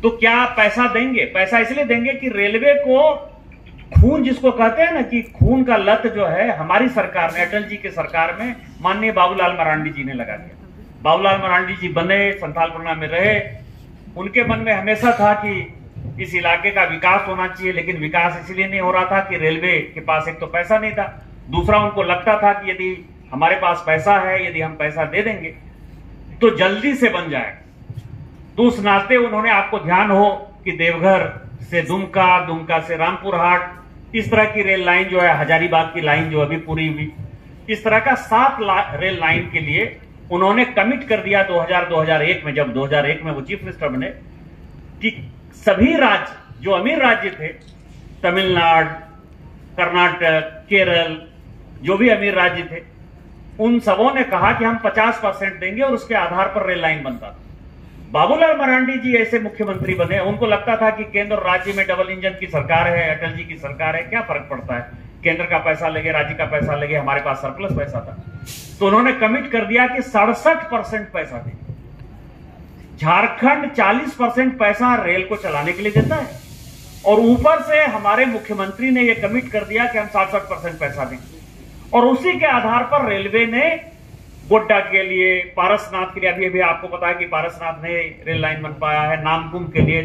तो क्या पैसा देंगे? पैसा इसलिए देंगे कि रेलवे को खून, जिसको कहते हैं ना कि खून का लत जो है, हमारी सरकार ने, अटल जी के सरकार में माननीय बाबूलाल मरांडी जी ने लगा दिया। बाबूलाल मरांडी जी बने, संथालपुरना में रहे, उनके मन में हमेशा था कि इस इलाके का विकास होना चाहिए, लेकिन विकास इसलिए नहीं हो रहा था कि रेलवे के पास एक तो पैसा नहीं था, दूसरा उनको लगता था कि यदि हमारे पास पैसा है, यदि हम पैसा दे देंगे तो जल्दी से बन जाएगा। तो उस नाते उन्होंने, आपको ध्यान हो कि देवघर से दुमका, दुमका से रामपुर हाट, इस तरह की रेल लाइन जो है, हजारीबाग की लाइन जो अभी पूरी हुई, इस तरह का 7 रेल लाइन के लिए उन्होंने कमिट कर दिया 2001 में, जब 2001 में वो चीफ मिनिस्टर बने, कि सभी राज्य जो अमीर राज्य थे, तमिलनाडु, कर्नाटक, केरल, जो भी अमीर राज्य थे, उन सबों ने कहा कि हम 50% देंगे और उसके आधार पर रेल लाइन बनता था। बाबूलाल मरांडी जी ऐसे मुख्यमंत्री बने, उनको लगता था कि केंद्र और राज्य में डबल इंजन की सरकार है, अटल जी की सरकार है, क्या फर्क पड़ता है, केंद्र का पैसा लगे, राज्य का पैसा लगे, हमारे पास सरप्लस पैसा था। तो उन्होंने कमिट कर दिया कि 67% पैसा देंगे। झारखंड 40% पैसा रेल को चलाने के लिए देता है, और ऊपर से हमारे मुख्यमंत्री ने यह कमिट कर दिया कि हम 67% पैसा देंगे, और उसी के आधार पर रेलवे ने गोड्डा के लिए, पारसनाथ के लिए, अभी आपको पता है कि पारसनाथ में रेल लाइन बन पाया है, नामकुम के लिए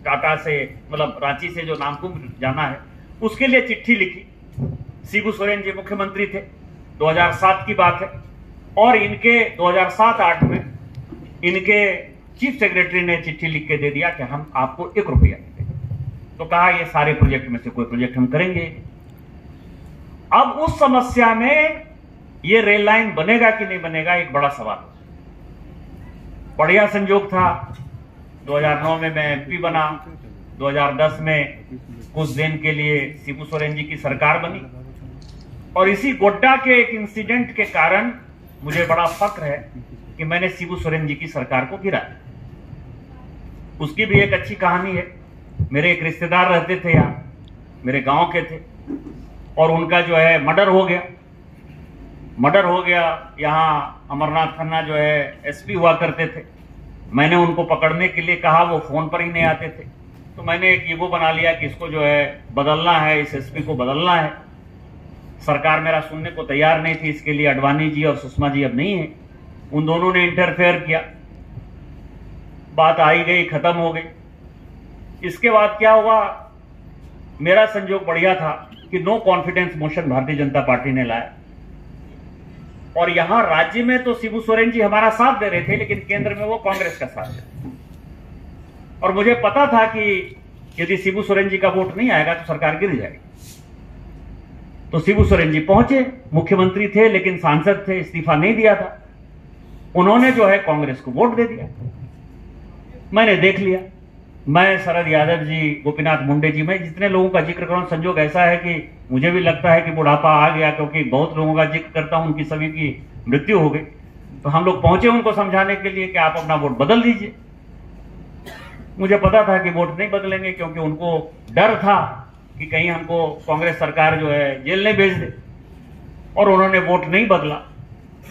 टाटा से, मतलब रांची से जो नामकुम जाना है, उसके लिए चिट्ठी लिखी। शिबू सोरेन जी मुख्यमंत्री थे, 2007 की बात है, और इनके 2007-8 में इनके चीफ सेक्रेटरी ने चिट्ठी लिख के दे दिया कि हम आपको 1 रुपया नहीं देंगे। तो कहा ये सारे प्रोजेक्ट में से कोई प्रोजेक्ट हम करेंगे। अब उस समस्या में ये रेल लाइन बनेगा कि नहीं बनेगा, एक बड़ा सवाल। बढ़िया संजोग था, 2009 में मैं एमपी बना, 2010 में कुछ दिन के लिए शिबू सोरेन जी की सरकार बनी, और इसी गोड्डा के एक इंसिडेंट के कारण मुझे बड़ा फक्र है कि मैंने शिबू सोरेन जी की सरकार को गिराया। उसकी भी एक अच्छी कहानी है। मेरे एक रिश्तेदार रहते थे यहाँ, मेरे गांव के थे, और उनका जो है मर्डर हो गया। यहाँ अमरनाथ खन्ना जो है एसपी हुआ करते थे। मैंने उनको पकड़ने के लिए कहा, वो फोन पर ही नहीं आते थे, तो मैंने एक ईगो बना लिया कि इसको जो है बदलना है, इस एसपी को बदलना है। सरकार मेरा सुनने को तैयार नहीं थी, इसके लिए अडवाणी जी और सुषमा जी अब नहीं है, उन दोनों ने इंटरफेयर किया, बात आई गई, खत्म हो गई। इसके बाद क्या हुआ, मेरा संजोग बढ़िया था कि no confidence motion Bharatiya Janata party ने लाया, और यहां राज्य में तो शिबू सोरेन जी हमारा साथ दे रहे थे, लेकिन केंद्र में वो कांग्रेस का साथ दे रहे थे। और मुझे पता था कि यदि शिबू सोरेन जी का वोट नहीं आएगा तो सरकार गिर जाएगी। तो शिबू सोरेन जी पहुंचे, मुख्यमंत्री थे लेकिन सांसद थे, इस्तीफा नहीं दिया था, उन्होंने जो है कांग्रेस को वोट दे दिया। मैंने देख लिया, मैं, शरद यादव जी, गोपीनाथ मुंडे जी, मैं जितने लोगों का जिक्र करूं, संजोग ऐसा है कि मुझे भी लगता है कि बुढ़ापा आ गया, क्योंकि बहुत लोगों का जिक्र करता हूं, उनकी सभी की मृत्यु हो गई। तो हम लोग पहुंचे उनको समझाने के लिए कि आप अपना वोट बदल दीजिए। मुझे पता था कि वोट नहीं बदलेंगे, क्योंकि उनको डर था कि कहीं हमको कांग्रेस सरकार जो है जेल नहीं भेज दे, और उन्होंने वोट नहीं बदला,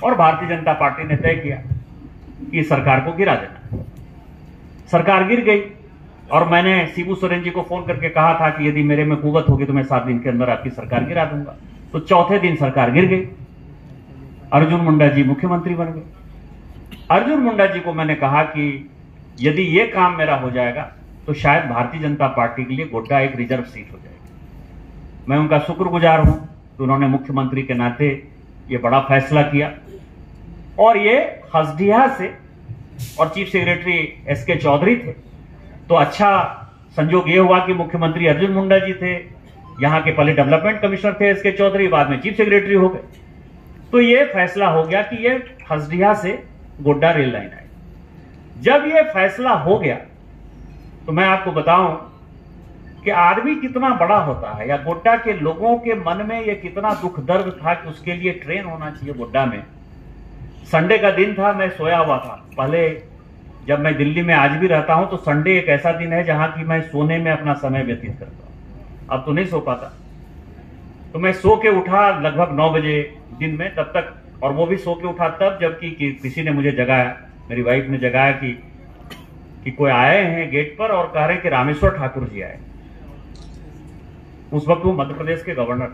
और भारतीय जनता पार्टी ने तय किया कि सरकार को गिरा देना। सरकार गिर गई, और मैंने शिबू सोरेन जी को फोन करके कहा था कि यदि मेरे में कुवत होगी तो मैं 7 दिन के अंदर आपकी सरकार गिरा दूंगा। तो चौथे दिन सरकार गिर गई, अर्जुन मुंडा जी मुख्यमंत्री बन गए। अर्जुन मुंडा जी को मैंने कहा कि यदि ये काम मेरा हो जाएगा तो शायद भारतीय जनता पार्टी के लिए गोड्डा एक रिजर्व सीट हो जाएगी। मैं उनका शुक्रगुजार हूं कि उन्होंने मुख्यमंत्री के नाते ये बड़ा फैसला किया, और ये हसडिया से, और चीफ सेक्रेटरी एसके चौधरी थे। तो अच्छा संजोग ये हुआ कि मुख्यमंत्री अर्जुन मुंडा जी थे, यहां के पहले डेवलपमेंट कमिश्नर थे एसके चौधरी, बाद में चीफ सेक्रेटरी हो गए। तो ये फैसला हो गया कि ये हसडिया से गोड्डा रेल लाइन आई। जब ये फैसला हो गया तो मैं आपको बताऊं कि आदमी कितना बड़ा होता है, या गोड्डा के लोगों के मन में ये कितना दुख दर्द था कि उसके लिए ट्रेन होना चाहिए गोड्डा में। संडे का दिन था, मैं सोया हुआ था। पहले जब मैं दिल्ली में आज भी रहता हूं तो संडे एक ऐसा दिन है जहां की मैं सोने में अपना समय व्यतीत करता हूं। अब तो नहीं सो पाता, तो मैं सो के उठा लगभग 9 बजे दिन में, तब तक, और वो भी सो के उठा तब जबकि किसी ने मुझे जगाया, मेरी वाइफ ने जगाया कि कि कोई आए हैं गेट पर और कह रहे हैं कि रामेश्वर ठाकुर जी आए। उस वक्त वो मध्य प्रदेश के गवर्नर,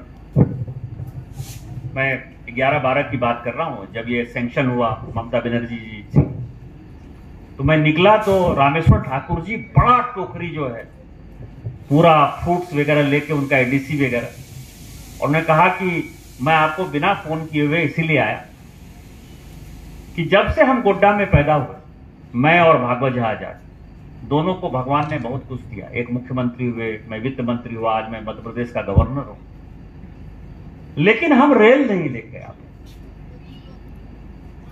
मैं 11-12 की बात कर रहा हूं, जब ये सैंक्शन हुआ ममता बनर्जी जी से, तो मैं निकला तो रामेश्वर ठाकुर जी बड़ा टोकरी जो है पूरा फ्रूट्स वगैरह लेके, उनका एडीसी वगैरह, और उन्होंने कहा कि मैं आपको बिना फोन किए हुए इसीलिए आया कि जब से हम गोड्डा में पैदा हुए, मैं और भागवत झा आजाद दोनों को भगवान ने बहुत कुछ दिया। एक मुख्यमंत्री हुए, मैं वित्त मंत्री हुआ, आज मैं मध्य प्रदेश का गवर्नर हूं, लेकिन हम रेल नहीं लेके आए।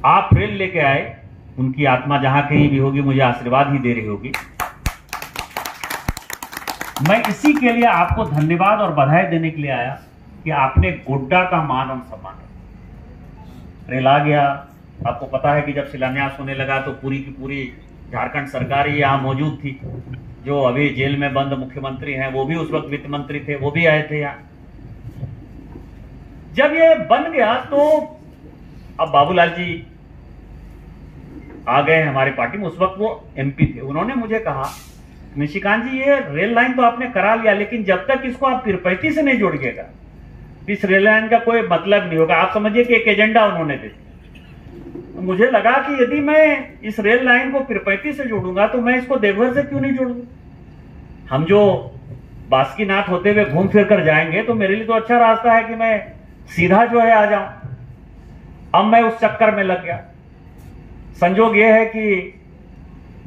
आप रेल लेके आए, उनकी आत्मा जहां कहीं भी होगी मुझे आशीर्वाद ही दे रही होगी। मैं इसी के लिए आपको धन्यवाद और बधाई देने के लिए आया कि आपने गोड्डा का मान और सम्मान रखा। रेल आ गया। आपको पता है कि जब शिलान्यास होने लगा तो पूरी की पूरी झारखंड सरकार ही यहां मौजूद थी। जो अभी जेल में बंद मुख्यमंत्री हैं वो भी उस वक्त वित्त मंत्री थे, वो भी आए थे यहां। जब ये बन गया तो अब बाबूलाल जी आ गए हमारी पार्टी में, उस वक्त वो एमपी थे। उन्होंने मुझे कहा, निशिकांत जी ये रेल लाइन तो आपने करा लिया, लेकिन जब तक इसको आप तिरुपति से नहीं जोड़िएगा इस रेल लाइन का कोई मतलब नहीं होगा। आप समझिए कि एक एजेंडा उन्होंने दे दिया। मुझे लगा कि यदि मैं इस रेल लाइन को तिरुपति से जोड़ूंगा तो मैं इसको देवघर से क्यों नहीं जोड़ूंगा। हम जो बासुकीनाथ होते हुए घूम फिर कर जाएंगे तो मेरे लिए तो अच्छा रास्ता है कि मैं सीधा जो है आ जाऊं। अब मैं उस चक्कर में लग गया। संजोग यह है कि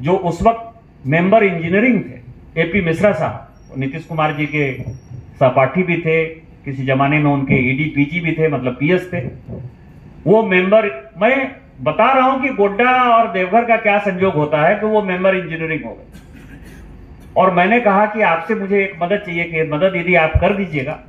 जो उस वक्त मेंबर इंजीनियरिंग थे एपी मिश्रा साहब, नीतीश कुमार जी के सहपाठी भी थे, किसी जमाने में उनके ईडी पीजी भी थे, मतलब पीएस थे। वो मेंबर, मैं बता रहा हूं कि गोड्डा और देवघर का क्या संजोग होता है कि वो मेंबर इंजीनियरिंग हो गए। और मैंने कहा कि आपसे मुझे एक मदद चाहिए, कि मदद यदि आप कर दीजिएगा